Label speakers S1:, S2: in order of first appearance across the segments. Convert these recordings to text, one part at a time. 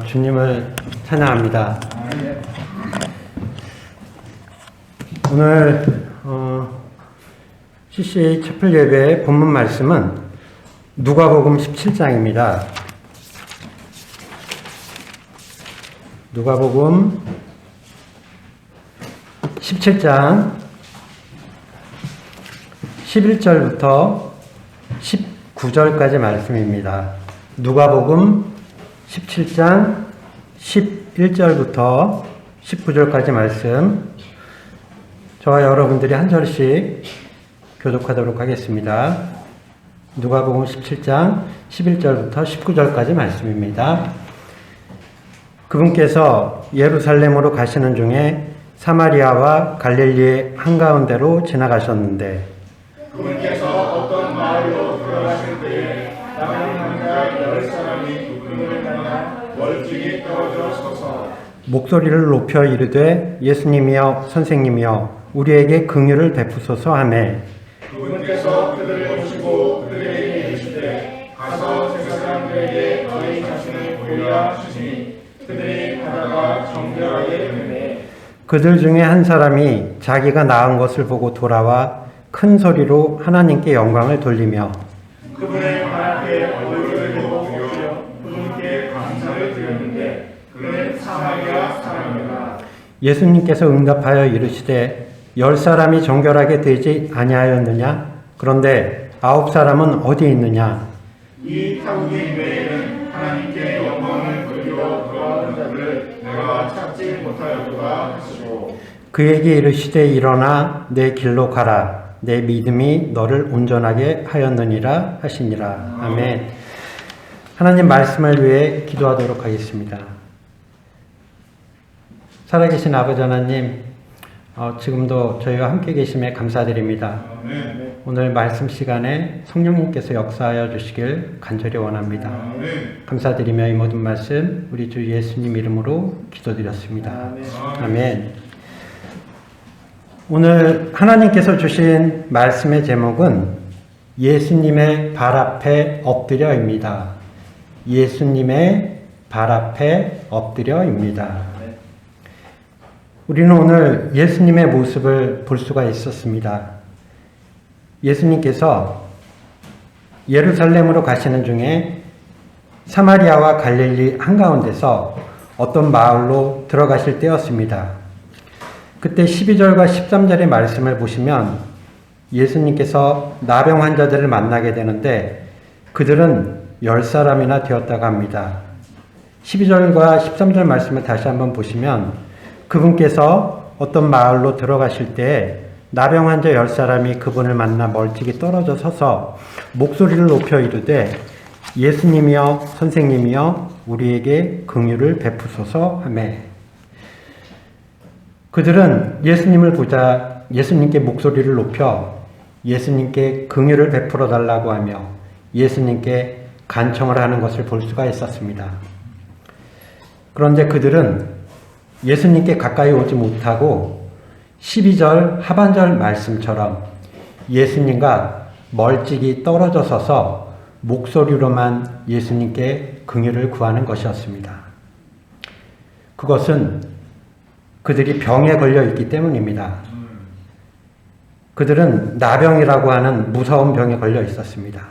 S1: 주님을 찬양합니다. 오늘 CC 채플 예배의 본문 말씀은 누가복음 17장입니다. 누가복음 17장 11절부터 19절까지 말씀입니다. 누가복음 17장 11절부터 19절까지 말씀, 저와 여러분들이 한 절씩 교독하도록 하겠습니다. 누가복음 17장 11절부터 19절까지 말씀입니다. 그분께서 예루살렘으로 가시는 중에 사마리아와 갈릴리의 한가운데로 지나가셨는데,
S2: 그분께서 어떤 마을로 들어가실 때에 남은 남자 10사람이 그분을 만나 멀찍이 떨어져 서서
S1: 목소리를 높여 이르되 예수님이여 선생님이여 우리에게 긍휼을 베푸소서 하매,
S2: 그분께서 그들을 보시고 그들에게 이르시되 가서 제사장들에게 너희 자신을 보이라 하시니 그들이 가다가 정결하게 되매,
S1: 그들 중에 한 사람이 자기가 낳은 것을 보고 돌아와 큰 소리로 하나님께 영광을 돌리며
S2: 그분의 발 앞에 얼굴을 대고 엎드려 그분께 감사를 드렸는데 그는 사마리아 사람이라.
S1: 예수님께서 응답하여 이르시되 10사람이 정결하게 되지 아니하였느냐? 그런데 9사람은 어디 있느냐?
S2: 이 타국인 외에는 하나님께 영광을 돌리러 돌아오는 자들을 내가 찾지 못하였도다 하시고,
S1: 그에게 이르시되 일어나 내 길로 가라. 내 믿음이 너를 온전하게 하였느니라 하시니라. 아멘. 하나님 말씀을 위해 기도하도록 하겠습니다. 살아계신 아버지 하나님, 지금도 저희와 함께 계심에 감사드립니다. 오늘 말씀 시간에 성령님께서 역사하여 주시길 간절히 원합니다. 감사드리며 이 모든 말씀 우리 주 예수님 이름으로 기도드렸습니다. 아멘. 오늘 하나님께서 주신 말씀의 제목은 예수님의 발 앞에 엎드려입니다. 예수님의 발 앞에 엎드려입니다. 우리는 오늘 예수님의 모습을 볼 수가 있었습니다. 예수님께서 예루살렘으로 가시는 중에 사마리아와 갈릴리 한가운데서 어떤 마을로 들어가실 때였습니다. 그때 12절과 13절의 말씀을 보시면 예수님께서 나병 환자들을 만나게 되는데 그들은 10사람이나 되었다고 합니다. 12절과 13절 말씀을 다시 한번 보시면 그분께서 어떤 마을로 들어가실 때 나병 환자 10사람이 그분을 만나 멀찍이 떨어져 서서 목소리를 높여 이르되 예수님이여 선생님이여 우리에게 긍휼을 베푸소서 하매, 그들은 예수님을 보자 예수님께 목소리를 높여 예수님께 긍휼을 베풀어 달라고 하며 예수님께 간청을 하는 것을 볼 수가 있었습니다. 그런데 그들은 예수님께 가까이 오지 못하고 12절 하반절 말씀처럼 예수님과 멀찍이 떨어져 서서 목소리로만 예수님께 긍휼을 구하는 것이었습니다. 그것은 그들이 병에 걸려 있기 때문입니다. 그들은 나병이라고 하는 무서운 병에 걸려 있었습니다.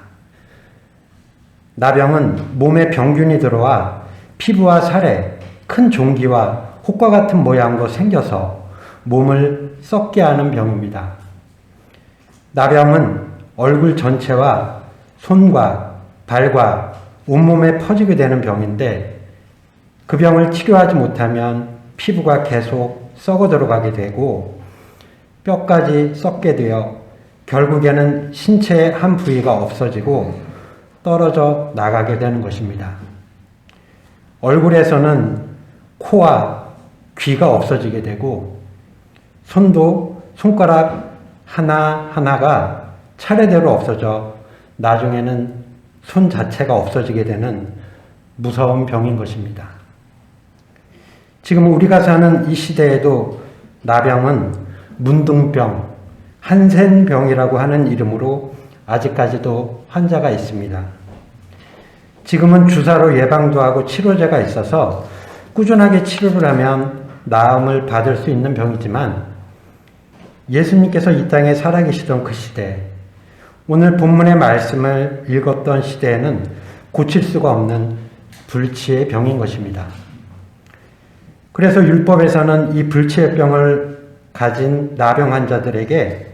S1: 나병은 몸에 병균이 들어와 피부와 살에 큰 종기와 혹과 같은 모양으로 생겨서 몸을 썩게 하는 병입니다. 나병은 얼굴 전체와 손과 발과 온몸에 퍼지게 되는 병인데 그 병을 치료하지 못하면 피부가 계속 썩어 들어가게 되고 뼈까지 썩게 되어 결국에는 신체의 한 부위가 없어지고 떨어져 나가게 되는 것입니다. 얼굴에서는 코와 귀가 없어지게 되고 손도 손가락 하나하나가 차례대로 없어져 나중에는 손 자체가 없어지게 되는 무서운 병인 것입니다. 지금 우리가 사는 이 시대에도 나병은 문둥병, 한센병이라고 하는 이름으로 아직까지도 환자가 있습니다. 지금은 주사로 예방도 하고 치료제가 있어서 꾸준하게 치료를 하면 나음을 받을 수 있는 병이지만 예수님께서 이 땅에 살아계시던 그 시대, 오늘 본문의 말씀을 읽었던 시대에는 고칠 수가 없는 불치의 병인 것입니다. 그래서 율법에서는 이 불치의 병을 가진 나병 환자들에게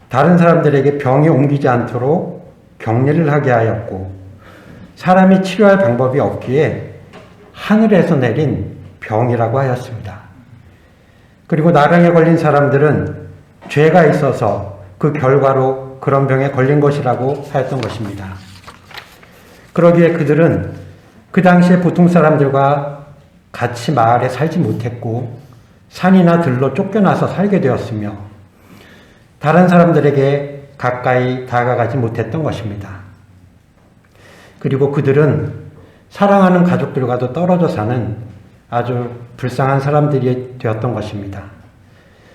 S1: 다른 사람들에게 병이 옮기지 않도록 격리를 하게 하였고, 사람이 치료할 방법이 없기에 하늘에서 내린 병이라고 하였습니다. 그리고 나병에 걸린 사람들은 죄가 있어서 그 결과로 그런 병에 걸린 것이라고 하였던 것입니다. 그러기에 그들은 그 당시에 보통 사람들과 같이 마을에 살지 못했고 산이나 들로 쫓겨나서 살게 되었으며 다른 사람들에게 가까이 다가가지 못했던 것입니다. 그리고 그들은 사랑하는 가족들과도 떨어져 사는 아주 불쌍한 사람들이 되었던 것입니다.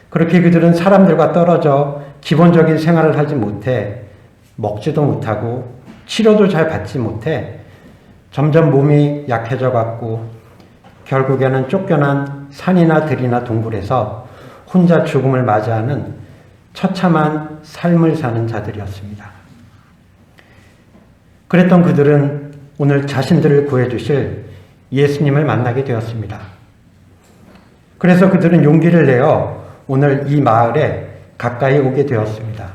S1: 그렇게 그들은 사람들과 떨어져 기본적인 생활을 하지 못해 먹지도 못하고 치료도 잘 받지 못해 점점 몸이 약해져 갔고 결국에는 쫓겨난 산이나 들이나 동굴에서 혼자 죽음을 맞이하는 처참한 삶을 사는 자들이었습니다. 그랬던 그들은 오늘 자신들을 구해주실 예수님을 만나게 되었습니다. 그래서 그들은 용기를 내어 오늘 이 마을에 가까이 오게 되었습니다.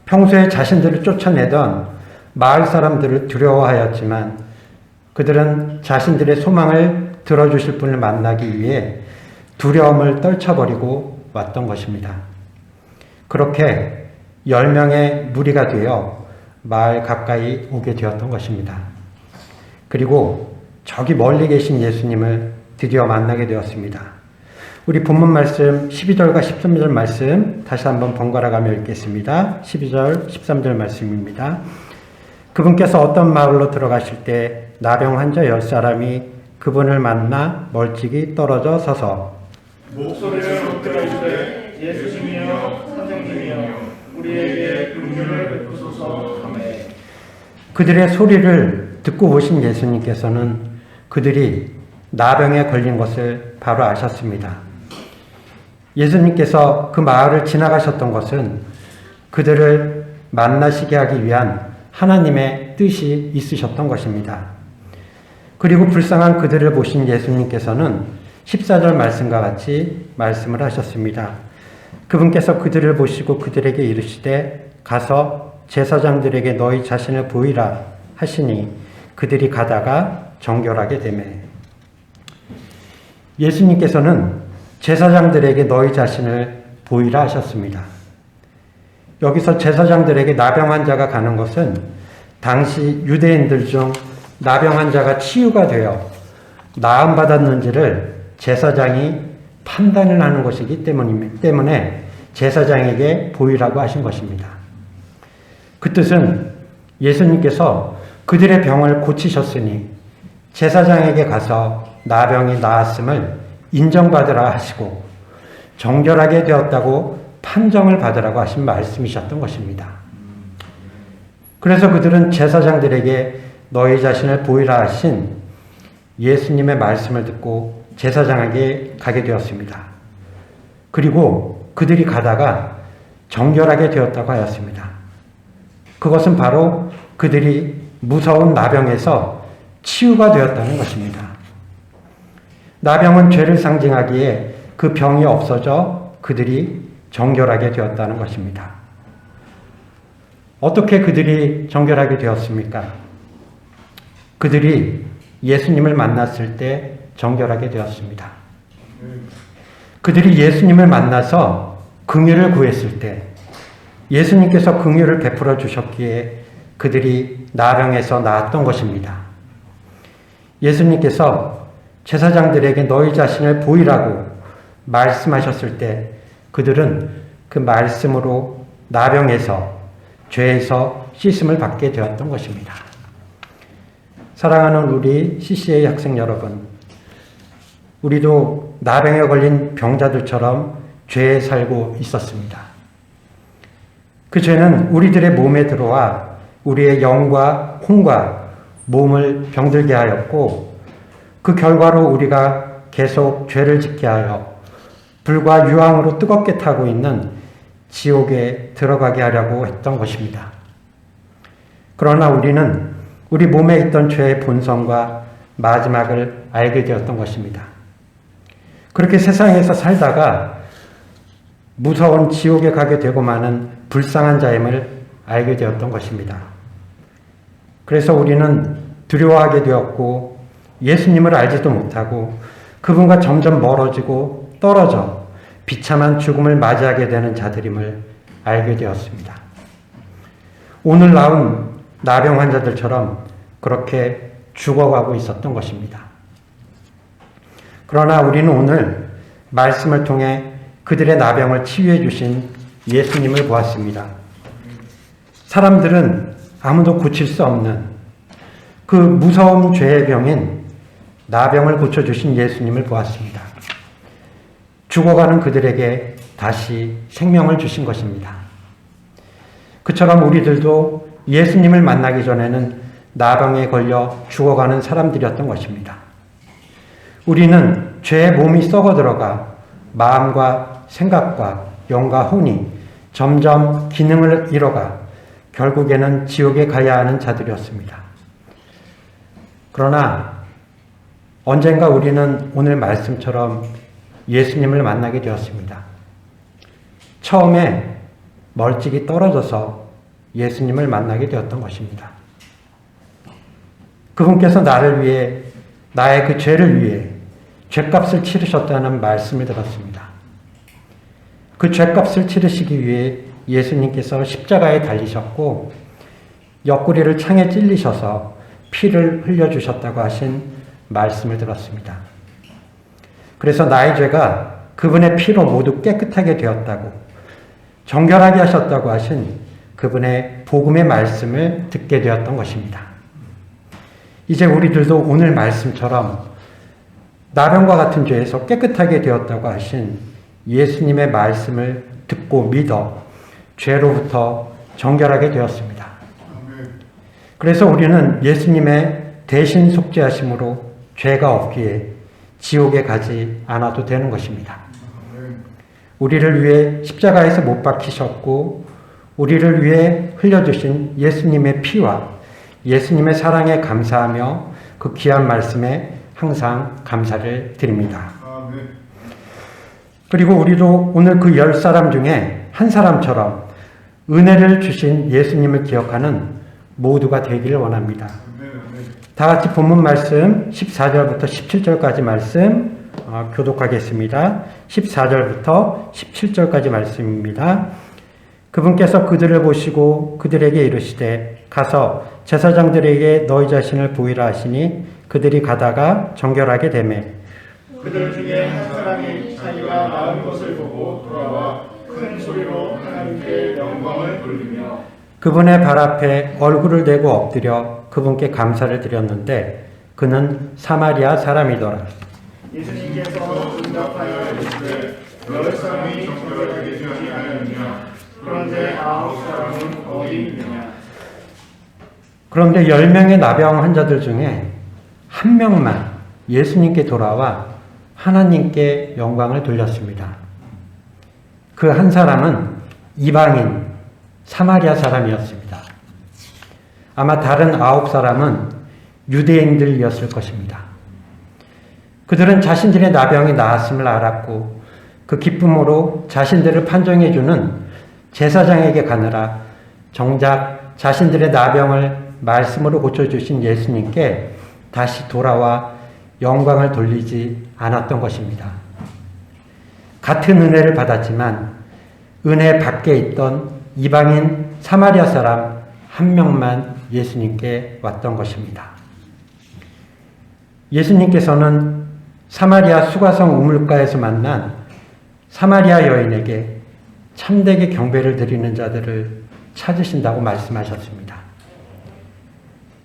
S1: 평소에 자신들을 쫓아내던 마을 사람들을 두려워하였지만 그들은 자신들의 소망을 들어주실 분을 만나기 위해 두려움을 떨쳐버리고 왔던 것입니다. 그렇게 10명의 무리가 되어 마을 가까이 오게 되었던 것입니다. 그리고 저기 멀리 계신 예수님을 드디어 만나게 되었습니다. 우리 본문 말씀 12절과 13절 말씀 다시 한번 번갈아 가며 읽겠습니다. 12절, 13절 말씀입니다. 그분께서 어떤 마을로 들어가실 때 나병 환자 10사람이 그분을 만나 멀찍이 떨어져 서서
S2: 목소리를 높여 이르되 예수님이여 선생님이여 우리에게 긍휼을 베푸소서 하매
S1: 그들의 소리를 듣고 오신 예수님께서는 그들이 나병에 걸린 것을 바로 아셨습니다. 예수님께서 그 마을을 지나가셨던 것은 그들을 만나시게 하기 위한 하나님의 뜻이 있으셨던 것입니다. 그리고 불쌍한 그들을 보신 예수님께서는 14절 말씀과 같이 말씀을 하셨습니다. 그분께서 그들을 보시고 그들에게 이르시되 가서 제사장들에게 너희 자신을 보이라 하시니 그들이 가다가 정결하게 되매. 예수님께서는 제사장들에게 너희 자신을 보이라 하셨습니다. 여기서 제사장들에게 나병 환자가 가는 것은 당시 유대인들 중 나병 환자가 치유가 되어 나음받았는지를 제사장이 판단을 하는 것이기 때문에 제사장에게 보이라고 하신 것입니다. 그 뜻은 예수님께서 그들의 병을 고치셨으니 제사장에게 가서 나병이 나았음을 인정받으라 하시고 정결하게 되었다고 판정을 받으라고 하신 말씀이셨던 것입니다. 그래서 그들은 제사장들에게 너희 자신을 보이라 하신 예수님의 말씀을 듣고 제사장에게 가게 되었습니다. 그리고 그들이 가다가 정결하게 되었다고 하였습니다. 그것은 바로 그들이 무서운 나병에서 치유가 되었다는 것입니다. 나병은 죄를 상징하기에 그 병이 없어져 그들이 정결하게 되었다는 것입니다. 어떻게 그들이 정결하게 되었습니까? 그들이 예수님을 만났을 때 정결하게 되었습니다. 그들이 예수님을 만나서 긍휼을 구했을 때 예수님께서 긍휼을 베풀어 주셨기에 그들이 나병에서 나았던 것입니다. 예수님께서 제사장들에게 너희 자신을 보이라고 말씀하셨을 때 그들은 그 말씀으로 나병에서 죄에서 씻음을 받게 되었던 것입니다. 사랑하는 우리 CCA 학생 여러분, 우리도 나병에 걸린 병자들처럼 죄에 살고 있었습니다. 그 죄는 우리들의 몸에 들어와 우리의 영과 혼과 몸을 병들게 하였고 그 결과로 우리가 계속 죄를 짓게 하여 불과 유황으로 뜨겁게 타고 있는 지옥에 들어가게 하려고 했던 것입니다. 그러나 우리는 우리 몸에 있던 죄의 본성과 마지막을 알게 되었던 것입니다. 그렇게 세상에서 살다가 무서운 지옥에 가게 되고 마는 불쌍한 자임을 알게 되었던 것입니다. 그래서 우리는 두려워하게 되었고 예수님을 알지도 못하고 그분과 점점 멀어지고 떨어져 비참한 죽음을 맞이하게 되는 자들임을 알게 되었습니다. 오늘 나온 나병 환자들처럼 그렇게 죽어가고 있었던 것입니다. 그러나 우리는 오늘 말씀을 통해 그들의 나병을 치유해 주신 예수님을 보았습니다. 사람들은 아무도 고칠 수 없는 그 무서운 죄의 병인 나병을 고쳐주신 예수님을 보았습니다. 죽어가는 그들에게 다시 생명을 주신 것입니다. 그처럼 우리들도 예수님을 만나기 전에는 나병에 걸려 죽어가는 사람들이었던 것입니다. 우리는 죄의 몸이 썩어 들어가 마음과 생각과 영과 혼이 점점 기능을 잃어가 결국에는 지옥에 가야 하는 자들이었습니다. 그러나 언젠가 우리는 오늘 말씀처럼 예수님을 만나게 되었습니다. 처음에 멀찍이 떨어져서 예수님을 만나게 되었던 것입니다. 그분께서 나를 위해, 나의 그 죄를 위해 죄값을 치르셨다는 말씀을 들었습니다. 그 죄값을 치르시기 위해 예수님께서 십자가에 달리셨고 옆구리를 창에 찔리셔서 피를 흘려주셨다고 하신 말씀을 들었습니다. 그래서 나의 죄가 그분의 피로 모두 깨끗하게 되었다고, 정결하게 하셨다고 하신 그분의 복음의 말씀을 듣게 되었던 것입니다. 이제 우리들도 오늘 말씀처럼 나병과 같은 죄에서 깨끗하게 되었다고 하신 예수님의 말씀을 듣고 믿어 죄로부터 정결하게 되었습니다. 그래서 우리는 예수님의 대신 속죄하심으로 죄가 없기에 지옥에 가지 않아도 되는 것입니다. 우리를 위해 십자가에서 못 박히셨고 우리를 위해 흘려주신 예수님의 피와 예수님의 사랑에 감사하며 그 귀한 말씀에 항상 감사를 드립니다. 그리고 우리도 오늘 그 10사람 중에 한 사람처럼 은혜를 주신 예수님을 기억하는 모두가 되기를 원합니다. 다 같이 본문 말씀 14절부터 17절까지 말씀 교독하겠습니다. 14절부터 17절까지 말씀입니다. 그분께서 그들을 보시고 그들에게 이르시되 가서 제사장들에게 너희 자신을 보이라 하시니 그들이 가다가 정결하게 되매
S2: 그들 중에 한 사람이 자기가 나은 것을 보고 돌아와 큰 소리로 하나님께 영광을 돌리며
S1: 그분의 발 앞에 얼굴을 대고 엎드려 그분께 감사를 드렸는데 그는 사마리아 사람이더라.
S2: 예수님께서 응답하여 이르시되 10사람이 정결하게 되지 않았느냐 그런데 9사람은 어디 있느냐.
S1: 그런데 10명의 나병 환자들 중에 한 명만 예수님께 돌아와 하나님께 영광을 돌렸습니다. 그 한 사람은 이방인 사마리아 사람이었습니다. 아마 다른 9사람은 유대인들이었을 것입니다. 그들은 자신들의 나병이 나았음을 알았고 그 기쁨으로 자신들을 판정해주는 제사장에게 가느라 정작 자신들의 나병을 말씀으로 고쳐주신 예수님께 다시 돌아와 영광을 돌리지 않았던 것입니다. 같은 은혜를 받았지만 은혜 밖에 있던 이방인 사마리아 사람 한 명만 예수님께 왔던 것입니다. 예수님께서는 사마리아 수가성 우물가에서 만난 사마리아 여인에게 참되게 경배를 드리는 자들을 찾으신다고 말씀하셨습니다.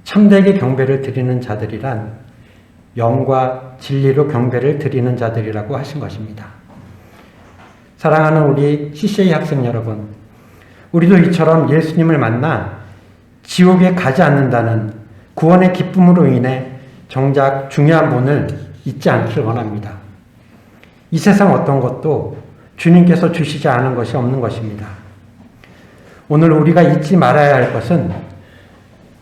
S1: 참되게 경배를 드리는 자들이란 영과 진리로 경배를 드리는 자들이라고 하신 것입니다. 사랑하는 우리 CCA 학생 여러분, 우리도 이처럼 예수님을 만나 지옥에 가지 않는다는 구원의 기쁨으로 인해 정작 중요한 본을 잊지 않기를 원합니다. 이 세상 어떤 것도 주님께서 주시지 않은 것이 없는 것입니다. 오늘 우리가 잊지 말아야 할 것은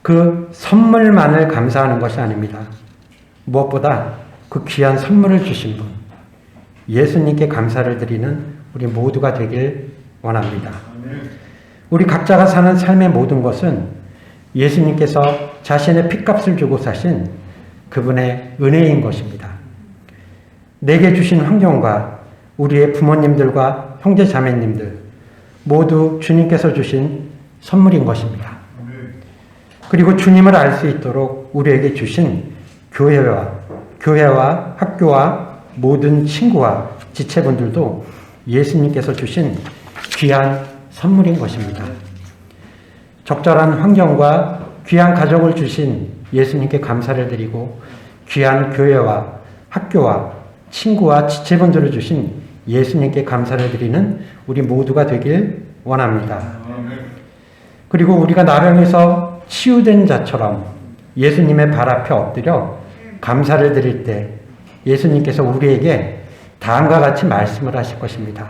S1: 그 선물만을 감사하는 것이 아닙니다. 무엇보다 그 귀한 선물을 주신 분, 예수님께 감사를 드리는 우리 모두가 되길 원합니다. 우리 각자가 사는 삶의 모든 것은 예수님께서 자신의 핏값을 주고 사신 그분의 은혜인 것입니다. 내게 주신 환경과 우리의 부모님들과 형제 자매님들 모두 주님께서 주신 선물인 것입니다. 그리고 주님을 알 수 있도록 우리에게 주신 교회와 학교와 모든 친구와 지체분들도 예수님께서 주신 귀한 선물인 것입니다. 적절한 환경과 귀한 가족을 주신 예수님께 감사를 드리고 귀한 교회와 학교와 친구와 지체분들을 주신 예수님께 감사를 드리는 우리 모두가 되길 원합니다. 그리고 우리가 나병에서 치유된 자처럼 예수님의 발 앞에 엎드려 감사를 드릴 때 예수님께서 우리에게 다음과 같이 말씀을 하실 것입니다.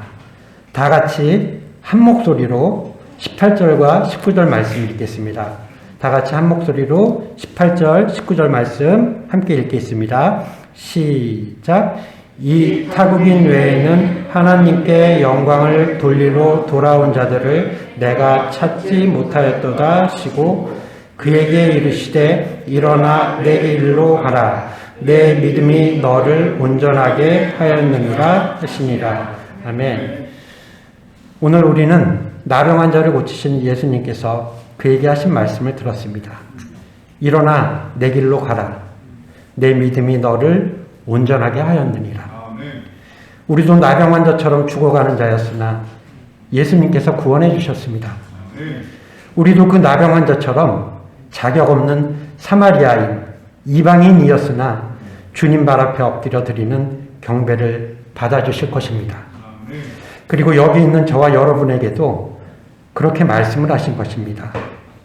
S1: 다 같이 한 목소리로 18절과 19절 말씀 읽겠습니다. 다 같이 한 목소리로 18절, 19절 말씀 함께 읽겠습니다. 시작. 이 타국인 외에는 하나님께 영광을 돌리러 돌아온 자들을 내가 찾지 못하였도다 하시고 그에게 이르시되 일어나 내 일로 가라. 내 믿음이 너를 온전하게 하였느니라 하시니라. 아멘. 오늘 우리는 나병 환자를 고치신 예수님께서 그에게 하신 말씀을 들었습니다. 일어나 내 길로 가라. 내 믿음이 너를 온전하게 하였느니라. 우리도 나병 환자처럼 죽어가는 자였으나 예수님께서 구원해 주셨습니다. 우리도 그 나병 환자처럼 자격 없는 사마리아인, 이방인이었으나 주님 발 앞에 엎드려 드리는 경배를 받아주실 것입니다. 그리고 여기 있는 저와 여러분에게도 그렇게 말씀을 하신 것입니다.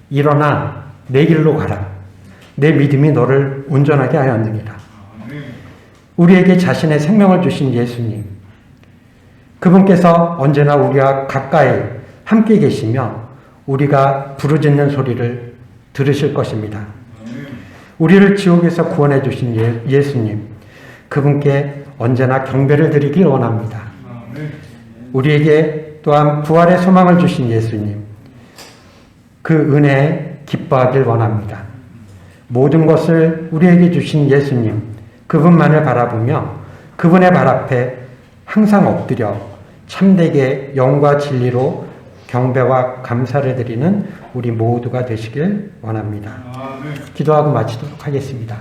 S1: 일어나 내 길로 가라. 내 믿음이 너를 온전하게 하였느니라. 우리에게 자신의 생명을 주신 예수님, 그분께서 언제나 우리와 가까이 함께 계시며 우리가 부르짖는 소리를 들으실 것입니다. 우리를 지옥에서 구원해 주신 예수님, 그분께 언제나 경배를 드리길 원합니다. 우리에게 또한 부활의 소망을 주신 예수님, 그 은혜에 기뻐하길 원합니다. 모든 것을 우리에게 주신 예수님, 그분만을 바라보며 그분의 발 앞에 항상 엎드려 참되게 영과 진리로 경배와 감사를 드리는 우리 모두가 되시길 원합니다. 기도하고 마치도록 하겠습니다.